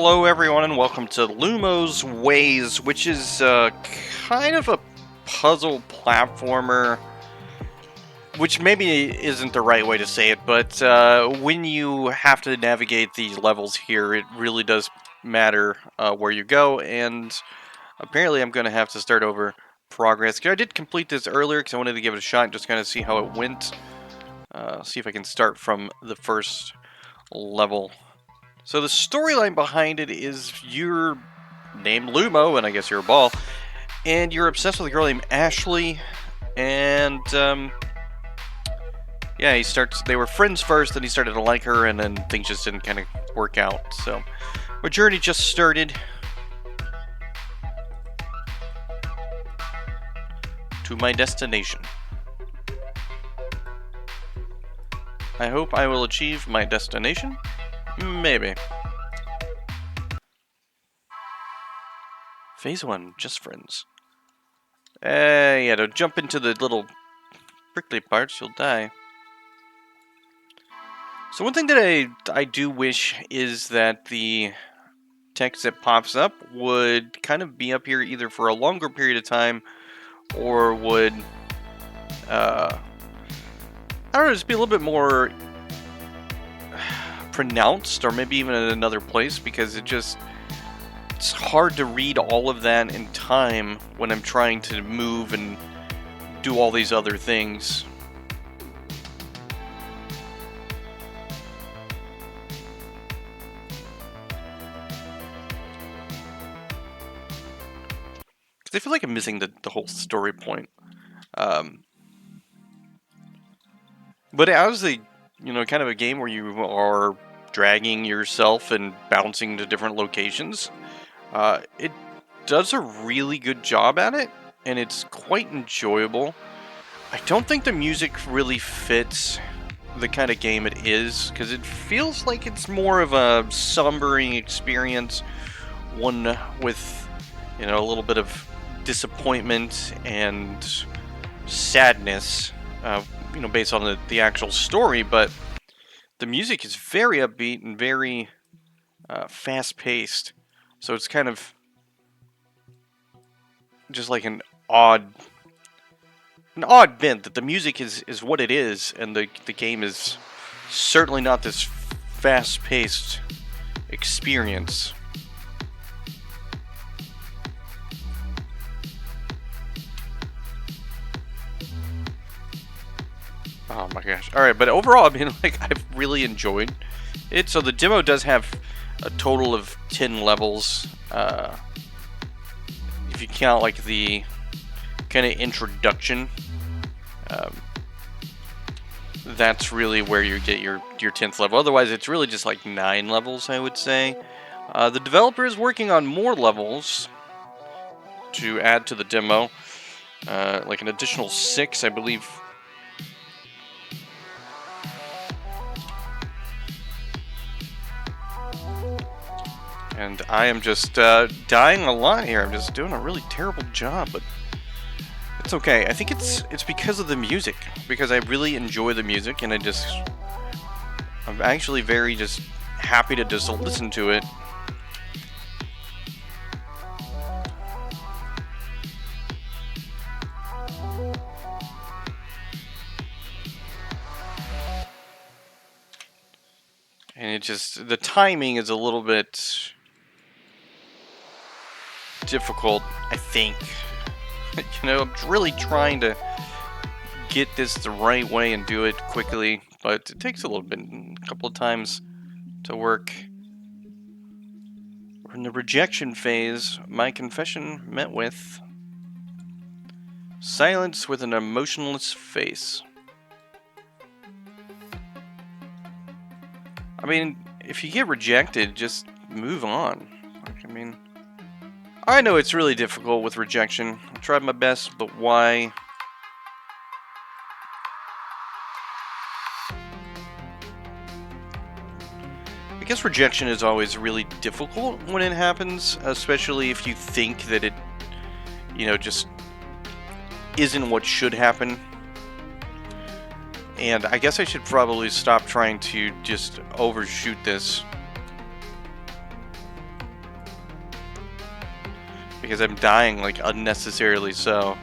Hello everyone and welcome to Lumo's Ways, which is kind of a puzzle platformer, which maybe isn't the right way to say it, but when you have to navigate these levels here, it really does matter where you go, and apparently I'm going to have to start over progress. I did complete this earlier because I wanted to give it a shot, just kind of see how it went, see if I can start from the first level. So the storyline behind it is you're named Lumo, and I guess you're a ball, and you're obsessed with a girl named Ashley, and yeah, they were friends first, then he started to like her, and then things just didn't kind of work out. So our journey just started to my destination. I hope I will achieve my destination. Maybe. Phase 1, just friends. Yeah, don't jump into the little prickly parts, you'll die. So one thing that I do wish is that the text that pops up would kind of be up here either for a longer period of time or would, I don't know, just be a little bit more pronounced, or maybe even in another place, because it's hard to read all of that in time when I'm trying to move and do all these other things. Because I feel like I'm missing the whole story point. But as kind of a game where you are dragging yourself and bouncing to different locations, it does a really good job at it, and it's quite enjoyable. I don't think the music really fits the kind of game it is, because it feels like it's more of a sombering experience, one with, a little bit of disappointment and sadness, based on the actual story, but the music is very upbeat and very fast-paced, so it's kind of just like an odd bent that the music is what it is, and the game is certainly not this fast-paced experience. Oh my gosh. Alright, but overall, I mean, I've really enjoyed it. So the demo does have a total of 10 levels. If you count, the kind of introduction, that's really where you get your 10th level. Otherwise, it's really just 9 levels, I would say. The developer is working on more levels to add to the demo. An additional 6, I believe. And I am just dying a lot here. I'm just doing a really terrible job, but it's okay. I think it's because of the music, because I really enjoy the music, and I'm actually very just happy to just listen to it. And the timing is a little bit difficult, I think. I'm really trying to get this the right way and do it quickly, but it takes a little bit, a couple of times to work. We're in the rejection phase. My confession met with silence with an emotionless face. I mean, if you get rejected, just move on. I know it's really difficult with rejection. I tried my best, but why? I guess rejection is always really difficult when it happens, especially if you think that it, just isn't what should happen. And I guess I should probably stop trying to just overshoot this. because I'm dying like unnecessarily so.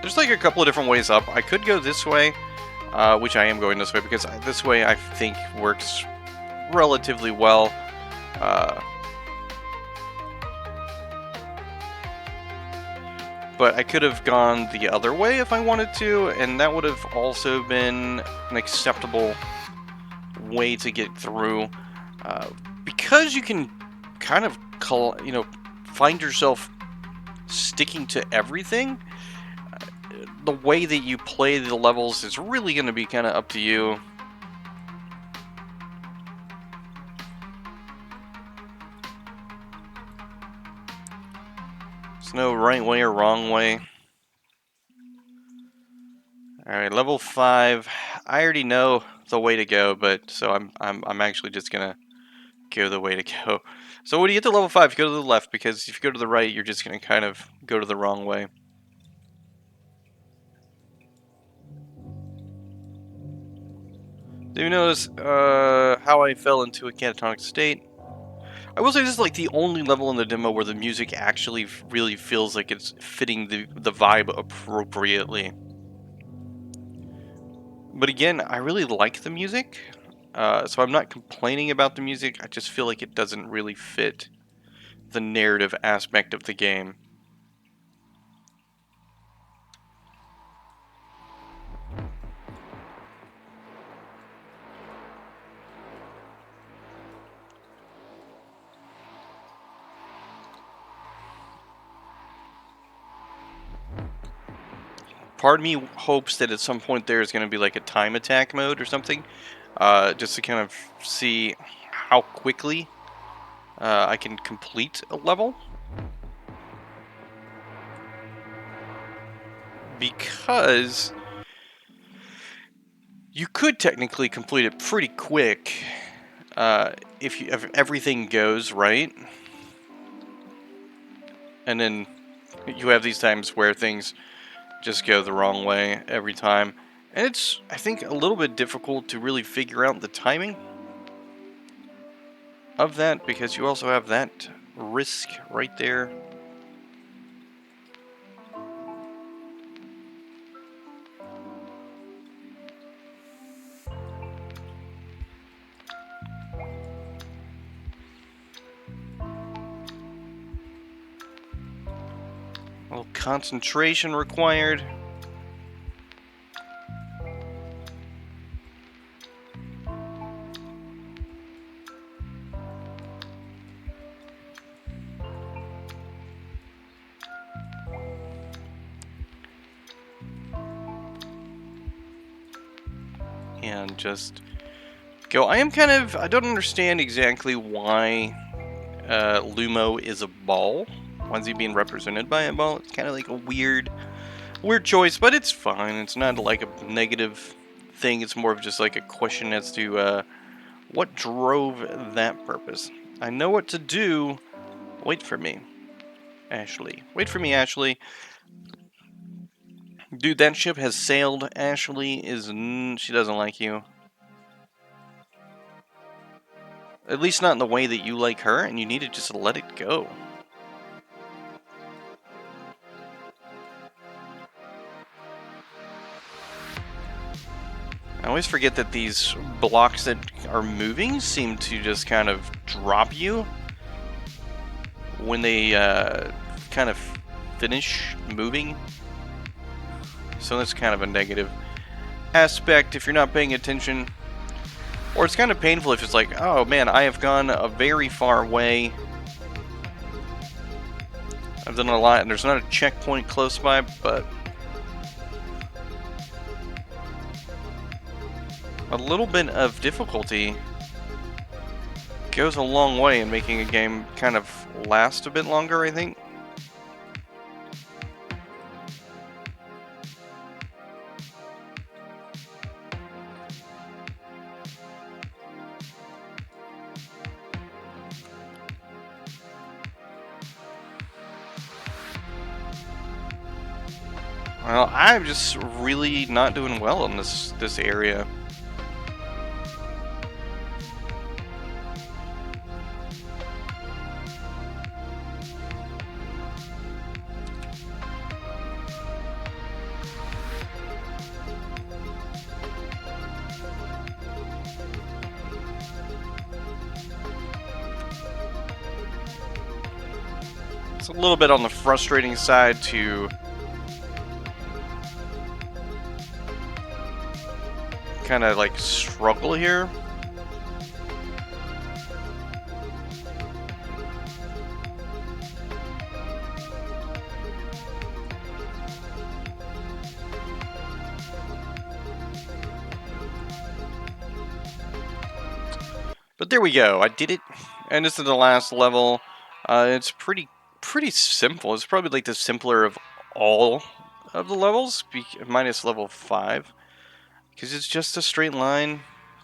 There's like a couple of different ways up. I could go this way, which I am going this way because this way I think works relatively well. But I could have gone the other way if I wanted to, and that would have also been an acceptable way to get through. Because you can kind of, find yourself sticking to everything, the way that you play the levels is really going to be kind of up to you. There's no right way or wrong way. Alright, level 5. I already know the way to go, but so I'm actually just gonna go the way to go. So when you get to level 5, you go to the left, because if you go to the right, you're just gonna kind of go to the wrong way. Do you notice how I fell into a catatonic state? I will say this is like the only level in the demo where the music actually really feels like it's fitting the vibe appropriately. But again, I really like the music, so I'm not complaining about the music. I just feel like it doesn't really fit the narrative aspect of the game. Part of me hopes that at some point there's going to be like a time attack mode or something, just to kind of see how quickly I can complete a level. Because you could technically complete it pretty quick if everything goes right. And then you have these times where things just go the wrong way every time. And it's, I think, a little bit difficult to really figure out the timing of that, because you also have that risk right there. A little concentration required. And just go. I don't understand exactly why Lumo is a ball. Why is he being represented by a ball? It's kind of like a weird choice, but it's fine. It's not like a negative thing. It's more of just like a question as to what drove that purpose. I know what to do. Wait for me, Ashley. Wait for me, Ashley. Dude, that ship has sailed. Ashley she doesn't like you. At least not in the way that you like her, and you need to just let it go. I always forget that these blocks that are moving seem to just kind of drop you when they kind of finish moving. So that's kind of a negative aspect if you're not paying attention. Or it's kind of painful if it's like, oh man, I have gone a very far way. I've done a lot, and there's not a checkpoint close by, but a little bit of difficulty goes a long way in making a game kind of last a bit longer, I think. Well, I'm just really not doing well in this area. It's a little bit on the frustrating side to kind of like struggle here. But there we go. I did it, and this is the last level. It's pretty simple. It's probably like the simpler of all of the levels, minus level 5, because it's just a straight line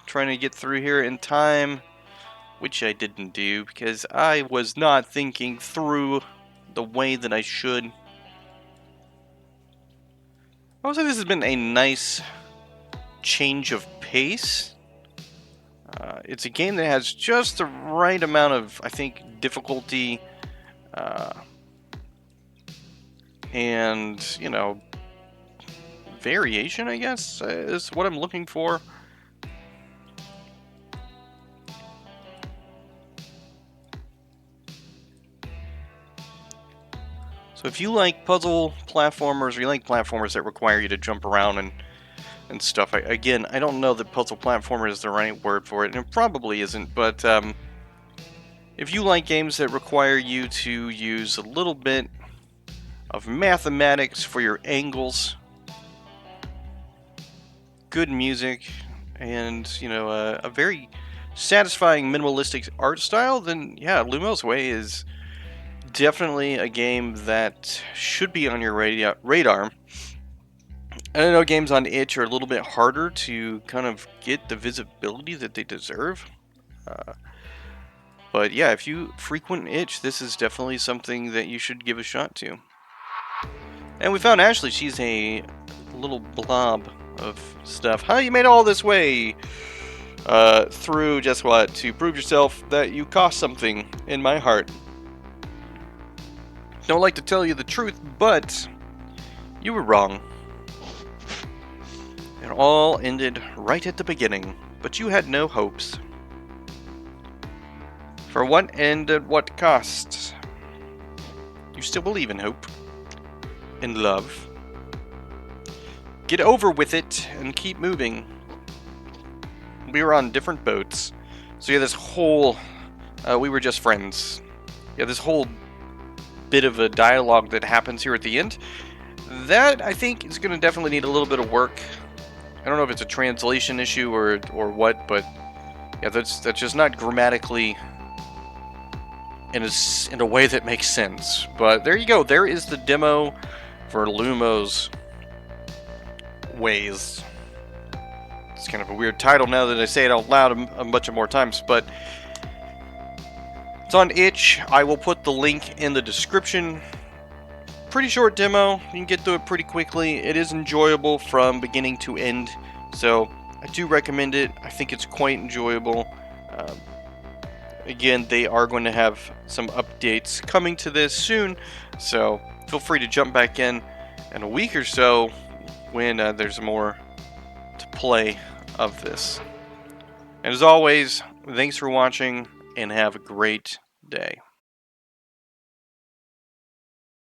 trying to get through here in time, which I didn't do because I was not thinking through the way that I should. Also, this has been a nice change of pace. It's a game that has just the right amount of, I think, difficulty and, you know, variation, I guess, is what I'm looking for. So if you like puzzle platformers, or you like platformers that require you to jump around and stuff, again, I don't know that puzzle platformer is the right word for it, and it probably isn't, but if you like games that require you to use a little bit of mathematics for your angles, good music, and, you know, a very satisfying minimalistic art style, then yeah, Lumo's Way is definitely a game that should be on your radar. I know games on itch are a little bit harder to kind of get the visibility that they deserve. But yeah, if you frequent itch, this is definitely something that you should give a shot to. And we found Ashley. She's a little blob of stuff. How you made all this way through just what? To prove yourself that you cost something in my heart. Don't like to tell you the truth, but you were wrong. It all ended right at the beginning, but you had no hopes. For what end at what cost? You still believe in hope? In love? Get over with it and keep moving. We were on different boats. So yeah, this whole... we were just friends. Yeah, this whole bit of a dialogue that happens here at the end, that I think is going to definitely need a little bit of work. I don't know if it's a translation issue or what, but yeah, that's just not grammatically in a way that makes sense. But there you go. There is the demo for Lumo's Ways. It's kind of a weird title now that I say it out loud a bunch of more times, but it's on itch. I will put the link in the description. Pretty short demo. You can get through it pretty quickly. It is enjoyable from beginning to end, so I do recommend it. I think it's quite enjoyable. Again, they are going to have some updates coming to this soon, so feel free to jump back in a week or so when there's more to play of this. And as always, thanks for watching, and have a great day.